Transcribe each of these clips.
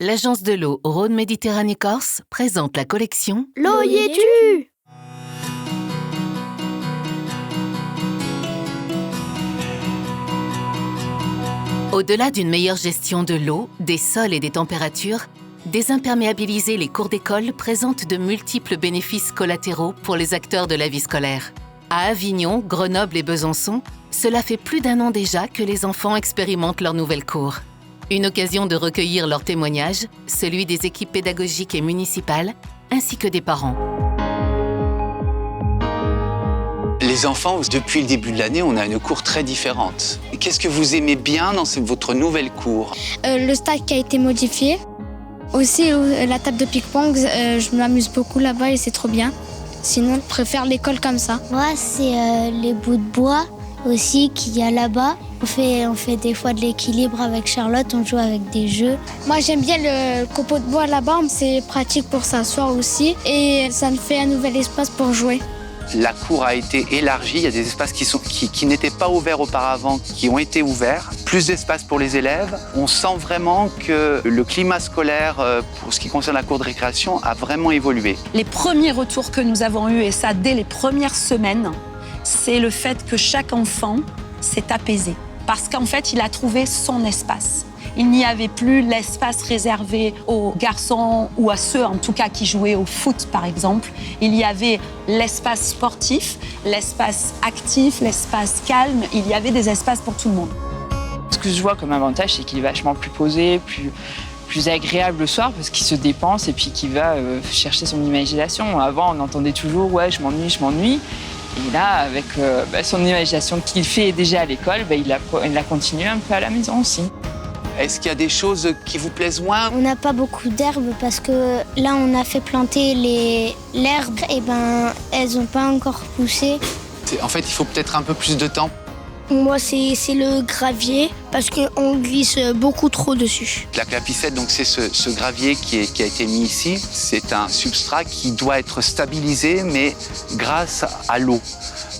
L'agence de l'eau Rhône-Méditerranée-Corse présente la collection L'eau y es-tu? Au-delà d'une meilleure gestion de l'eau, des sols et des températures, désimperméabiliser les cours d'école présente de multiples bénéfices collatéraux pour les acteurs de la vie scolaire. À Avignon, Grenoble et Besançon, cela fait plus d'1 an déjà que les enfants expérimentent leurs nouvelles cours. Une occasion de recueillir leurs témoignages, celui des équipes pédagogiques et municipales, ainsi que des parents. Les enfants, depuis le début de l'année, on a une cour très différente. Qu'est-ce que vous aimez bien dans votre nouvelle cour? Le stade qui a été modifié. Aussi, la table de ping-pong, je m'amuse beaucoup là-bas et c'est trop bien. Sinon, je préfère l'école comme ça. Moi, c'est les bouts de bois aussi qu'il y a là-bas. On fait des fois de l'équilibre avec Charlotte, on joue avec des jeux. Moi, j'aime bien le copeau de bois là-bas. C'est pratique pour s'asseoir aussi et ça nous fait un nouvel espace pour jouer. La cour a été élargie, il y a des espaces qui n'étaient pas ouverts auparavant, qui ont été ouverts. Plus d'espace pour les élèves. On sent vraiment que le climat scolaire, pour ce qui concerne la cour de récréation, a vraiment évolué. Les premiers retours que nous avons eus, et ça dès les premières semaines, c'est le fait que chaque enfant s'est apaisé. Parce qu'en fait, il a trouvé son espace. Il n'y avait plus l'espace réservé aux garçons ou à ceux, en tout cas, qui jouaient au foot, par exemple. Il y avait l'espace sportif, l'espace actif, l'espace calme. Il y avait des espaces pour tout le monde. Ce que je vois comme avantage, c'est qu'il est vachement plus posé, plus agréable le soir parce qu'il se dépense et puis qu'il va chercher son imagination. Avant, on entendait toujours « ouais, je m'ennuie ». Et là, avec son imagination qu'il fait déjà à l'école, il la continue un peu à la maison aussi. Est-ce qu'il y a des choses qui vous plaisent moins? On n'a pas beaucoup d'herbes parce que là, on a fait planter l'herbe et elles n'ont pas encore poussé. En fait, il faut peut-être un peu plus de temps. Moi, c'est le gravier parce qu'on glisse beaucoup trop dessus. La clapissette, donc c'est ce gravier qui a été mis ici. C'est un substrat qui doit être stabilisé, mais grâce à l'eau.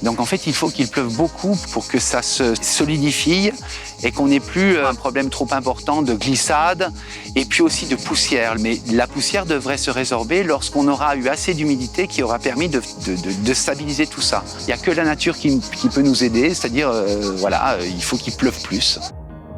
Donc en fait, il faut qu'il pleuve beaucoup pour que ça se solidifie et qu'on n'ait plus un problème trop important de glissade et puis aussi de poussière. Mais la poussière devrait se résorber lorsqu'on aura eu assez d'humidité qui aura permis de stabiliser tout ça. Il n'y a que la nature qui peut nous aider, c'est-à-dire, il faut qu'il pleuve plus.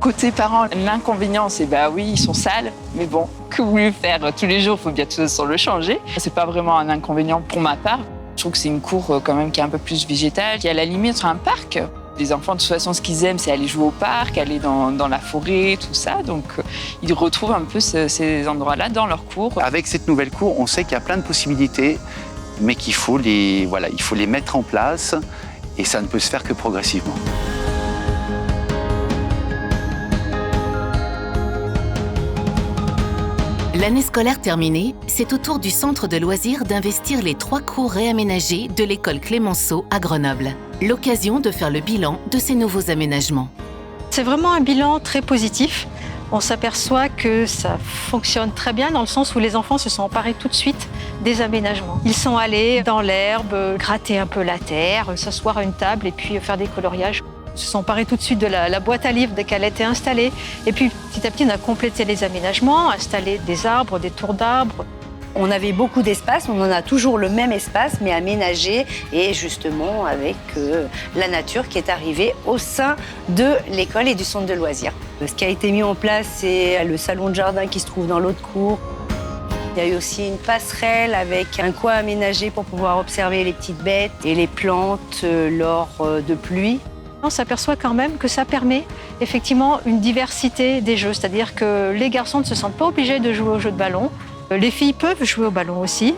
Côté parents, l'inconvénient, c'est oui, ils sont sales, mais bon, que vous voulez faire tous les jours, il faut bien de toute façon le changer. C'est pas vraiment un inconvénient pour ma part. Je trouve que c'est une cour quand même qui est un peu plus végétale, qui est à la limite un parc. Les enfants, de toute façon, ce qu'ils aiment, c'est aller jouer au parc, aller dans la forêt, tout ça. Donc, ils retrouvent un peu ces endroits-là dans leur cour. Avec cette nouvelle cour, on sait qu'il y a plein de possibilités, mais qu'il faut les mettre en place, et ça ne peut se faire que progressivement. L'année scolaire terminée, c'est au tour du centre de loisirs d'investir les 3 cours réaménagés de l'école Clémenceau à Grenoble. L'occasion de faire le bilan de ces nouveaux aménagements. C'est vraiment un bilan très positif. On s'aperçoit que ça fonctionne très bien dans le sens où les enfants se sont emparés tout de suite des aménagements. Ils sont allés dans l'herbe, gratter un peu la terre, s'asseoir à une table et puis faire des coloriages. Ils se sont emparés tout de suite de la boîte à livres dès qu'elle était installée. Et puis petit à petit, on a complété les aménagements, installé des arbres, des tours d'arbres. On avait beaucoup d'espace, on en a toujours le même espace, mais aménagé et justement avec la nature qui est arrivée au sein de l'école et du centre de loisirs. Ce qui a été mis en place, c'est le salon de jardin qui se trouve dans l'autre cour. Il y a eu aussi une passerelle avec un coin aménagé pour pouvoir observer les petites bêtes et les plantes lors de pluie. On s'aperçoit quand même que ça permet effectivement une diversité des jeux, c'est-à-dire que les garçons ne se sentent pas obligés de jouer au jeu de ballon. Les filles peuvent jouer au ballon aussi.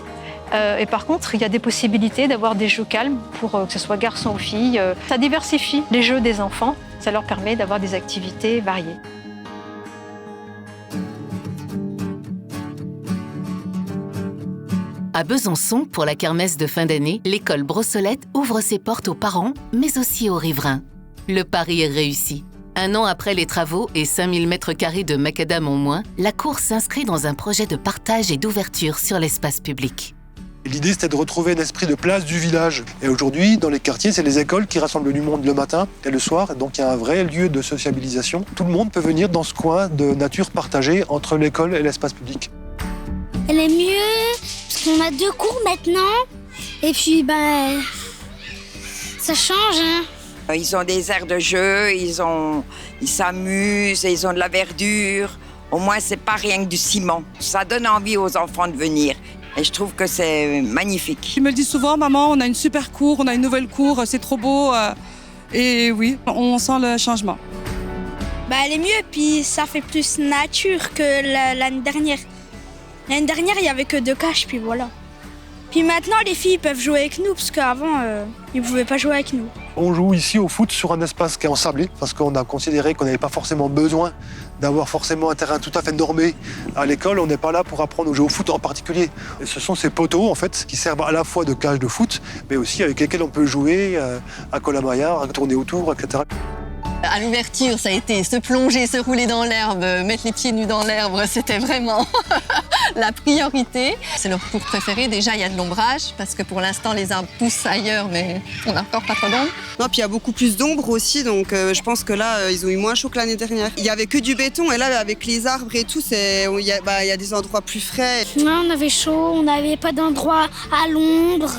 Et par contre, il y a des possibilités d'avoir des jeux calmes pour que ce soit garçon ou fille. Ça diversifie les jeux des enfants, ça leur permet d'avoir des activités variées. À Besançon, pour la kermesse de fin d'année, l'école Brossolette ouvre ses portes aux parents, mais aussi aux riverains. Le pari est réussi. 1 an après les travaux et 5000 m² de macadam en moins, la cour s'inscrit dans un projet de partage et d'ouverture sur l'espace public. L'idée, c'était de retrouver un esprit de place du village. Et aujourd'hui, dans les quartiers, c'est les écoles qui rassemblent du monde le matin et le soir. Et donc, il y a un vrai lieu de sociabilisation. Tout le monde peut venir dans ce coin de nature partagée entre l'école et l'espace public. Elle est mieux parce qu'on a 2 cours maintenant. Et puis, ça change. Hein. Ils ont des aires de jeu, ils s'amusent, ils ont de la verdure. Au moins, c'est pas rien que du ciment. Ça donne envie aux enfants de venir. Et je trouve que c'est magnifique. Je me le dis souvent, maman, on a une super cour, on a une nouvelle cour, c'est trop beau. Et oui, on sent le changement. Elle est mieux, puis ça fait plus nature que l'année dernière. L'année dernière, il n'y avait que 2 cages, puis voilà. Puis maintenant, les filles peuvent jouer avec nous, parce qu'avant, ils ne pouvaient pas jouer avec nous. On joue ici au foot sur un espace qui est ensablé, parce qu'on a considéré qu'on n'avait pas forcément besoin d'avoir forcément un terrain tout à fait normé à l'école. On n'est pas là pour apprendre à jouer au foot en particulier. Et ce sont ces poteaux, en fait, qui servent à la fois de cage de foot, mais aussi avec lesquels on peut jouer à colamaillard, à tourner autour, etc. À l'ouverture, ça a été se plonger, se rouler dans l'herbe, mettre les pieds nus dans l'herbe, c'était vraiment la priorité. C'est leur cours préféré. Déjà, il y a de l'ombrage, parce que pour l'instant, les arbres poussent ailleurs, mais on n'a encore pas trop d'ombre. Non, puis il y a beaucoup plus d'ombre aussi, donc je pense que là, ils ont eu moins chaud que l'année dernière. Il y avait que du béton, et là, avec les arbres et tout, il y a des endroits plus frais. Ouais, on avait chaud, on n'avait pas d'endroit à l'ombre.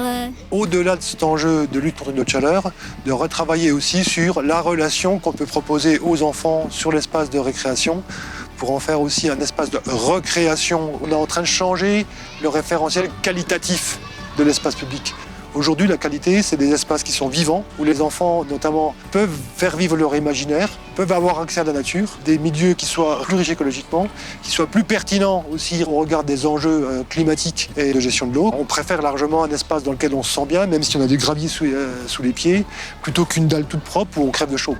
Au-delà de cet enjeu de lutte contre notre chaleur, de retravailler aussi sur la relation qu'on peut proposer aux enfants sur l'espace de récréation pour en faire aussi un espace de recréation. On est en train de changer le référentiel qualitatif de l'espace public. Aujourd'hui, la qualité, c'est des espaces qui sont vivants, où les enfants, notamment, peuvent faire vivre leur imaginaire, peuvent avoir accès à la nature, des milieux qui soient plus riches écologiquement, qui soient plus pertinents aussi au regard des enjeux climatiques et de gestion de l'eau. On préfère largement un espace dans lequel on se sent bien, même si on a du gravier sous les pieds, plutôt qu'une dalle toute propre où on crève de chaud.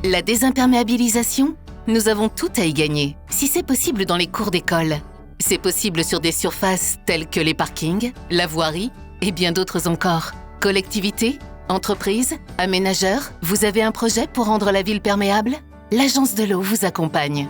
La désimperméabilisation, nous avons tout à y gagner, si c'est possible dans les cours d'école. C'est possible sur des surfaces telles que les parkings, la voirie et bien d'autres encore. Collectivités, entreprises, aménageurs, vous avez un projet pour rendre la ville perméable ? L'Agence de l'eau vous accompagne.